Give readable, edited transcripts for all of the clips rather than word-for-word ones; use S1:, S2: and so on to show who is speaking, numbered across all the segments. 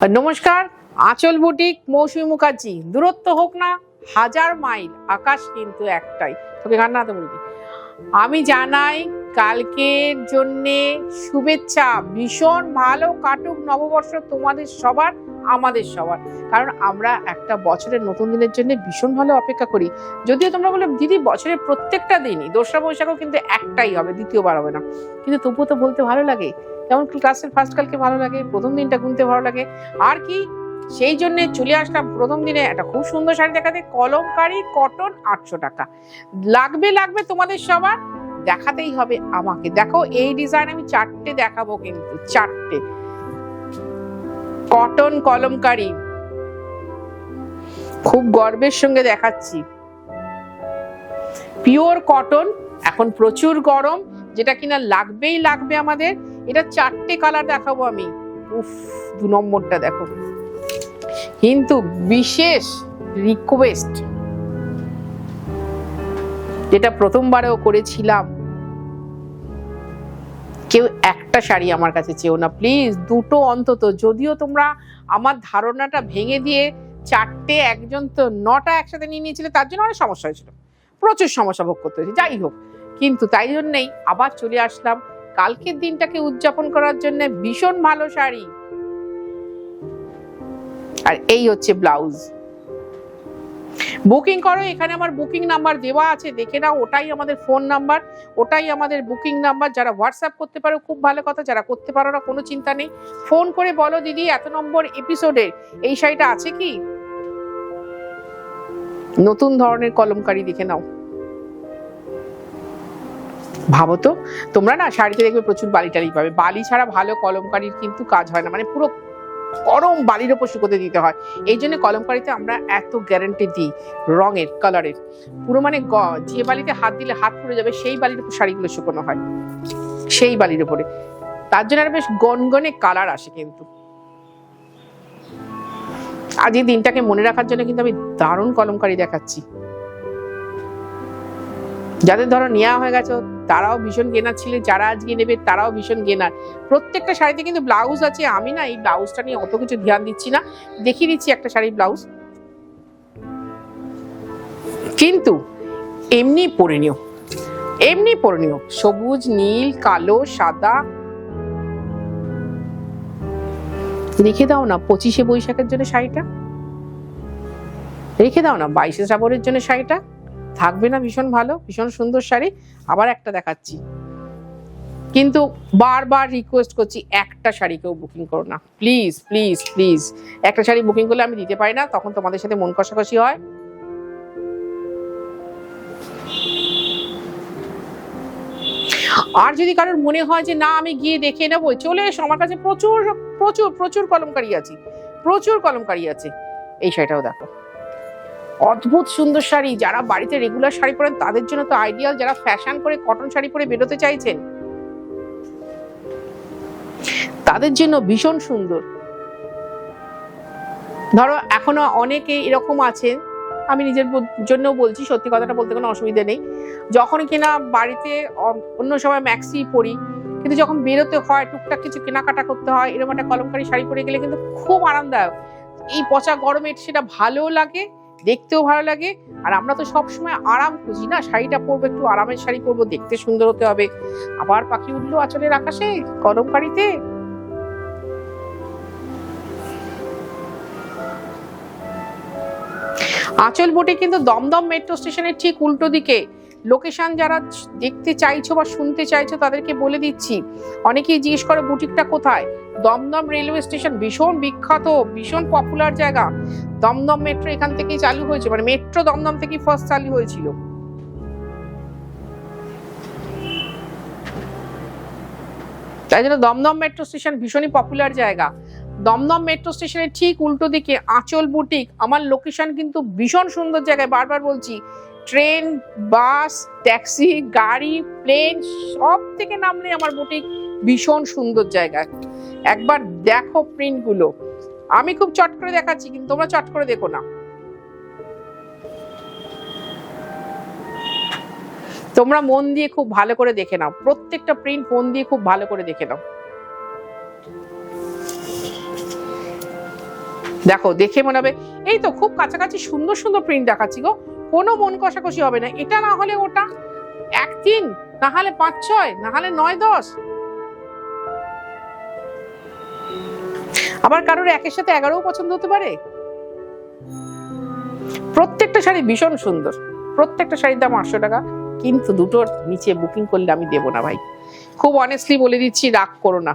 S1: নমস্কার, আঁচল বুটিক, মৌসুমী মুখার্জি। দূরত্ব হোক না 1000 মাইল, আকাশ কিন্তু একটাই। তোকে কান্নাতে বলবি। আমি জানাই কালকের জন্যে শুভেচ্ছা। ভীষণ ভালো কাটুক নববর্ষ তোমাদের সবার, আমাদের সবার। কারণ আমরা একটা বছরের নতুন দিনের জন্য ভীষণ ভালো অপেক্ষা করি। যদিও তোমরা বলো দিদি বছরের প্রত্যেকটা দিনই, দোসরা বৈশাখও কিন্তু একটাই হবে, দ্বিতীয়বার হবে না, কিন্তু তবুও তো বলতে ভালো লাগে। যেমন ক্লাসের ফার্স্ট কালকে ভালো লাগে, প্রথম দিনটা গুনতে ভালো লাগে। আর কি, সেই জন্য চলে আসলাম প্রথম দিনে একটা খুব সুন্দর শাড়ি দেখাতে। কলমকারী, কটন, 800 টাকা। লাগবে তোমাদের সবার, দেখাতেই হবে আমাকে। দেখো এই ডিজাইন আমি 4টে দেখাবো, কিন্তু 4টে কটন কলমকারী, খুব গর্বের সঙ্গে দেখাচ্ছি। পিওর কটন, এখন প্রচুর গরম, যেটা কিনা লাগবে আমাদের। এটা 4টে কালার দেখাবো আমি। উফ, 2 নম্বরটা দেখো, কিন্তু বিশেষ রিকোয়েস্ট, যেটা প্রথমবারেও করেছিলাম, কেউ একটা শাড়ি আমার কাছে চেও না প্লিজ, 2টো অন্তত। যদিও তোমরা আমার ধারণাটা ভেঙে দিয়ে 4টে, একজন তো 9টা একসাথে নিয়ে নিয়েছিলে, তার জন্য অনেক সমস্যা হয়েছিল, প্রচুর সমস্যা ভোগ করতে হয়েছে। যাই হোক, কিন্তু তাই জন্যই আবার চলে আসলাম কালকের দিনটাকে উদযাপন করার জন্য ভীষণ ভালো শাড়ি। আর এই হচ্ছে ব্লাউজ। বুকিং করো, এখানে আমার বুকিং নাম্বার দেওয়া আছে, দেখে নাও। ওটাই আমাদের ফোন নাম্বার, ওটাই আমাদের বুকিং নাম্বার। যারা হোয়াটসঅ্যাপ করতে পারো খুব ভালো কথা, যারা করতে পারো না কোনো চিন্তা নেই, ফোন করে বলো দিদি এত নম্বর এপিসোডে এই শাড়িটা আছে কি। নতুন ধরনের কলমকারী দেখে নাও। ভাবো তো, তোমরা না শাড়িতে দেখবে প্রচুর বালি টালি পাবে, বালি ছাড়া ভালো কলমকারীর কিন্তু কাজ হয় না, মানে পুরো গরম বালির ওপর শুকোতে দিতে হয়। এই জন্য কলমকারীতে আমরা এত গ্যারান্টি দিই রঙের, কালারের। পুরো মানে যে বালিতে হাত দিলে হাত পুড়ে যাবে সেই বালির উপর শাড়িগুলো শুকোনো হয়, সেই বালির উপরে। তার জন্য বেশ গনগনে কালার আসে। কিন্তু আজ এই দিনটাকে মনে রাখার জন্য কিন্তু আমি দারুণ কলমকারী দেখাচ্ছি। যাদের ধরো নেওয়া হয়ে গেছে তারাও ভীষণ গেনার ছিলে, যারা আজকে নেবে তারাও ভীষণ গেনার। প্রত্যেকটা শাড়িতে কিন্তু ব্লাউজ আছে। আমি না এই ব্লাউজটা নিয়ে অত কিছু ধ্যান দিচ্ছি না, দেখিয়ে দিচ্ছি একটা শাড়ির ব্লাউজ, কিন্তু এমনি পরে নিও, এমনি পরে নিও। সবুজ, নীল, কালো, সাদা। রেখে দাও না 25শে বৈশাখের জন্য শাড়িটা, রেখে দাও না 22শে শ্রাবণের জন্য শাড়িটা, থাকবে না ভীষণ ভালো, ভীষণ সুন্দর শাড়ি। আবার একটা দেখাচ্ছি, কিন্তু বারবার রিকোয়েস্ট করছি একটা শাড়ি কেউ বুকিং করো না প্লিজ প্লিজ প্লিজ। একটা শাড়ি বুকিং করলে আমি দিতে পারি না, তখন তোমাদের সাথে মন কষাকষি হয়। আর যদি কারোর মনে হয় যে না আমি গিয়ে দেখে নেবো, চলে এসো আমার কাছে, প্রচুর প্রচুর প্রচুর কলমকারী আছে, প্রচুর কলমকারী আছে। এই শাড়িটাও দেখো, অদ্ভুত সুন্দর শাড়ি। যারা বাড়িতে রেগুলার শাড়ি পরেন তাদের জন্য তো আইডিয়াল, যারা ফ্যাশন করে কটন শাড়ি পরে বেরোতে চাইছেন তাদের জন্য ভীষণ সুন্দর। ধরো এখনো অনেকে এরকম আছেন, আমি নিজের জন্য বলছি, সত্যি কথাটা বলতে কোনো অসুবিধা নেই, যখন কিনা বাড়িতে অন্য সময় ম্যাক্সি পরি, কিন্তু যখন বেরোতে হয় টুকটাক কিছু কেনাকাটা করতে হয়, এরকম একটা কলমকারী শাড়ি পরে গেলে কিন্তু খুব আরামদায়ক। এই পচা গরমে সেটা ভালোও লাগে, দেখতেও ভালো লাগে। আর আমরা তো সবসময় আরাম খুঁজি না, শাড়িটা পরবো একটু আরামের শাড়ি পরবো, দেখতে সুন্দর হতে হবে। আবার পাখি উঠলো আঁচলের আকাশে কলমকারীতে। আঁচল বুটিক কিন্তু দমদম মেট্রো স্টেশনের ঠিক উল্টো দিকে। লোকেশন যারা দেখতে চাইছো বা শুনতে চাইছো তাদেরকে বলে দিচ্ছি। অনেকেই জিজ্ঞেস করে বুটিকটা কোথায়। দমদম রেলওয়ে স্টেশন, ভীষণ বিখ্যাত, ভীষণ পপুলার জায়গা। দমদম মেট্রো এখান থেকেই চালু হয়েছে, মানে মেট্রো দমদম থেকেই ফার্স্ট চালু হয়েছিল। তাই জন্য দমদম মেট্রো স্টেশন ভীষণই পপুলার জায়গা। দমদম মেট্রো স্টেশনের ঠিক উল্টো দিকে আঁচল বুটিক। আমার লোকেশন কিন্তু ভীষণ সুন্দর জায়গায়, বারবার বলছি। ট্রেন, বাস, ট্যাক্সি, গাড়ি, প্লেন সব থেকে নামলে আমার বুটিক ভীষণ সুন্দর জায়গায়। একবার দেখো প্রিন্ট গুলো, আমি খুব চট করে দেখাচ্ছি, কিন্তু তোমরা চট করে দেখো না। তোমরা মন দিয়ে খুব ভালো করে দেখে নাও, প্রত্যেকটা প্রিন্ট মন দিয়ে খুব ভালো করে দেখে নাও। দেখো দেখে মনে হবে এই তো খুব কাছাকাছি সুন্দর সুন্দর প্রিন্ট দেখাচ্ছি গো, কোনো মন কষাকষি হবে না। এটা না হলে ওটা, 1-3, না হলে 5-6, না হলে 9-10। আবার কারোর 1-এর সাথে 11ও পছন্দ হতে পারে। প্রত্যেকটা শাড়ি ভীষণ সুন্দর, প্রত্যেকটা শাড়ির দাম 800 টাকা, কিন্তু দুটোর নিচে বুকিং করলে আমি দেবো না ভাই, খুব অনেস্টলি বলে দিচ্ছি, রাগ করো না।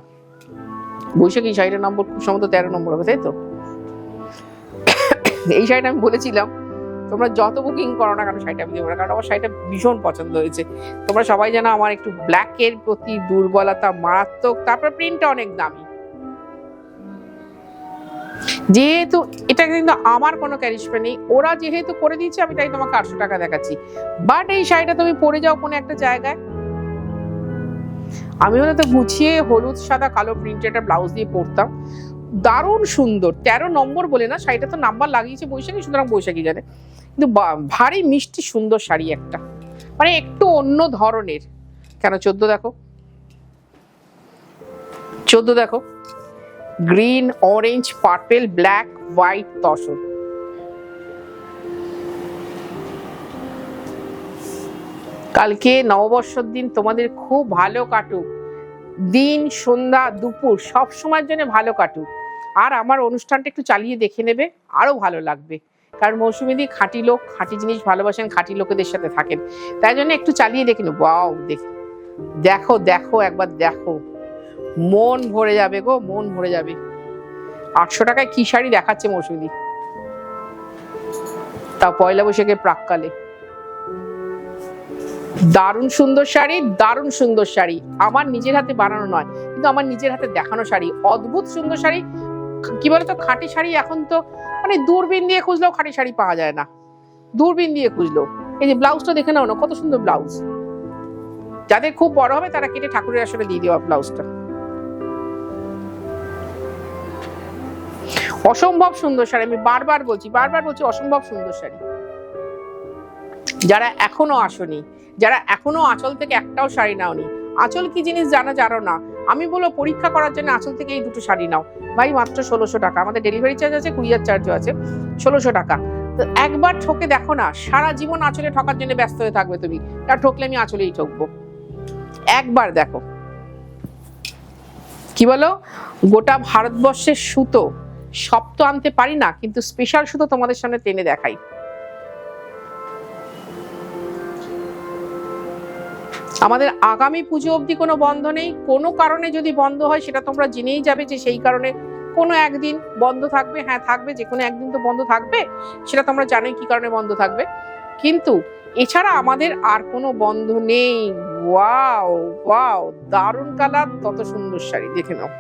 S1: বৈশাখী শাড়িটার নম্বর খুব সম্ভবত 13 নম্বর হবে, তাই তো? এই শাড়িটা আমি বলেছিলাম তোমরা যত বুকিং করো না কেন শাড়িটা আমি দেবো না, কারণ আমার শাড়িটা ভীষণ পছন্দ হয়েছে। তোমরা সবাই জানো আমার একটু ব্ল্যাকের প্রতি দুর্বলতা মারাত্মক, তারপর প্রিন্টটা অনেক দামি। যেহেতু এটা কিন্তু আমার কোনো ক্যারিশমা নেই, ওরা যেহেতু করে দিয়েছে আমি তাই তোমাকে 800 টাকা দেখাচ্ছি। বাট এই শাড়িটা তুমি পরে যাও কোনো একটা জায়গায়, আমি হয়তো গুছিয়ে হলুদ সাদা কালো প্রিন্টের একটা ব্লাউজ দিয়ে পরতাম, দারুণ সুন্দর। 13 নম্বর বলে না, শাড়িটা তো নাম্বার লাগিয়েছে বৈশাখী, সুতরাং বৈশাখী জানে, কিন্তু ভারী মিষ্টি সুন্দর শাড়ি একটা, মানে একটু অন্য ধরনের। কেন 14 দেখো, 14 দেখো, green, orange, purple, black, white tussar. কালকে নববর্ষের দিন তোমাদের খুব ভালো কাটুক, দিন সন্ধ্যা দুপুর সব সময়ের জন্য ভালো কাটুক। আর আমার অনুষ্ঠানটা একটু চালিয়ে দেখে নেবে, আরো ভালো লাগবে, কারণ মৌসুমীদি খাঁটি লোক, খাঁটি জিনিস ভালোবাসেন, খাঁটি লোকেদের সাথে থাকেন, তাই জন্য একটু চালিয়ে দেখে নেবো। ওয়াও, দেখো দেখো একবার দেখো, মন ভরে যাবে গো, মন ভরে যাবে। 800 টাকায় কি শাড়ি দেখাচ্ছে মৌসুমী, তা পয়লা বৈশাখের প্রাককালে। দারুণ সুন্দর শাড়ি, দারুণ সুন্দর শাড়ি, আমার নিজের হাতে বানানো নয়, কিন্তু আমার নিজের হাতে দেখানো শাড়ি, অদ্ভুত সুন্দর শাড়ি। কি বলতো, খাঁটি শাড়ি এখন তো মানে দূরবীন দিয়ে খুঁজলেও খাঁটি শাড়ি পাওয়া যায় না, দূরবীন দিয়ে খুঁজলেও। এই যে ব্লাউজটা দেখে নাও না, কত সুন্দর ব্লাউজ। যাদের খুব বড় হবে তারা কেটে ঠাকুরের আসলে দিয়ে দেওয়া ব্লাউজটা। অসম্ভব সুন্দর শাড়ি, আমি বারবার বলছি অসম্ভব সুন্দর শাড়ি। যারা এখনো আসনি, যারা এখনো আঁচল থেকে একটাও শাড়ি নাওনি, আঁচল কি জিনিস জানো না, আমি বলবো পরীক্ষা করার জন্য আঁচল থেকে এই দুটো শাড়ি নাও ভাই, মাত্র 1600 টাকা। আমাদের ডেলিভারি চার্জ আছে, কুরিয়ার চার্জও আছে, 1600 টাকা। তো একবার ঠকে দেখো না, সারা জীবন আঁচলে ঠকার জন্য ব্যস্ত হয়ে থাকবে তুমি, আর ঠকলে আমি আঁচলেই ঠকবো। একবার দেখো, কি বলো, গোটা ভারতবর্ষের সুতো সব তো আনতে পারি না, কিন্তু স্পেশাল সুতো তোমাদের সামনে টেনে দেখাই। আমাদের আগামী পুজো অবধি কোনো বন্ধ নেই, কোনো কারণে যদি বন্ধ হয় সেটা তোমরা জেনেই যাবে যে সেই কারণে কোনো একদিন বন্ধ থাকবে। হ্যাঁ থাকবে, যে কোনো একদিন তো বন্ধ থাকবে, সেটা তোমরা জানোই কি কারণে বন্ধ থাকবে, কিন্তু এছাড়া আমাদের আর কোনো বন্ধ নেই। ওয়াও ওয়াও, দারুণ কালার, তত সুন্দর শাড়ি, দেখে নাও।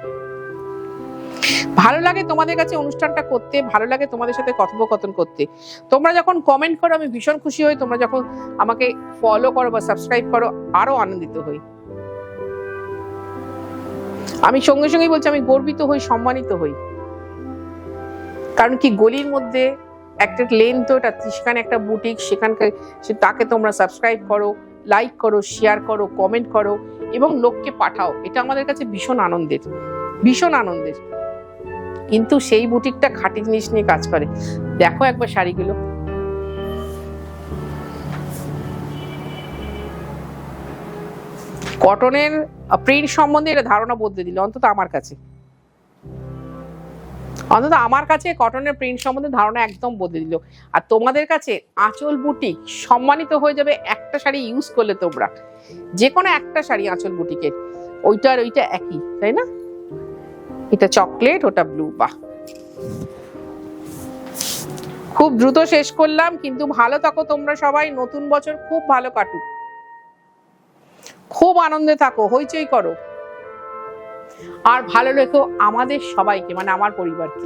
S1: ভালো লাগে তোমাদের কাছে অনুষ্ঠানটা করতে, ভালো লাগে তোমাদের সাথে কথোপকথন করতে। তোমরা যখন কমেন্ট করো আমি ভীষণ খুশি হই, তোমরা যখন আমাকে ফলো করো বা সাবস্ক্রাইব করো আরো আনন্দিত হই। আমি সঙ্গে সঙ্গেই বলছি, আমি গর্বিত হই, সম্মানিত হই। কারণ কি, গলির মধ্যে একটা লেন তো এটা, সেখানে একটা বুটিক, সেখানকার তাকে তোমরা সাবস্ক্রাইব করো, লাইক করো, শেয়ার করো, কমেন্ট করো এবং লোককে পাঠাও, এটা আমাদের কাছে ভীষণ আনন্দের, ভীষণ আনন্দের। কিন্তু সেই বুটিকটা খাঁটি জিনিস নিয়ে কাজ করে। দেখো একবার শাড়িগুলো, কটনের প্রিন্ট সম্বন্ধে এটা ধারণা বদলে দিল, অন্তত আমার কাছে, অন্তত আমার কাছে কটনের প্রিন্ট সম্বন্ধে ধারণা একদম বদলে দিল। আর তোমাদের কাছে আঁচল বুটিক সম্মানিত হয়ে যাবে একটা শাড়ি ইউজ করলে। তোমরা যে কোনো একটা শাড়ি আঁচল বুটিকের, ওইটা আর ওইটা একই, তাই না? এটা চকলেট, ওটা ব্লু। বাহ, খুব দ্রুত শেষ করলাম, কিন্তু ভালো থাকো তোমরা সবাই, নতুন বছর খুব ভালো কাটুক, খুব আনন্দে থাকো, হইচই করো, আর ভালো রেখো আমাদের সবাইকে, মানে আমার পরিবারকে।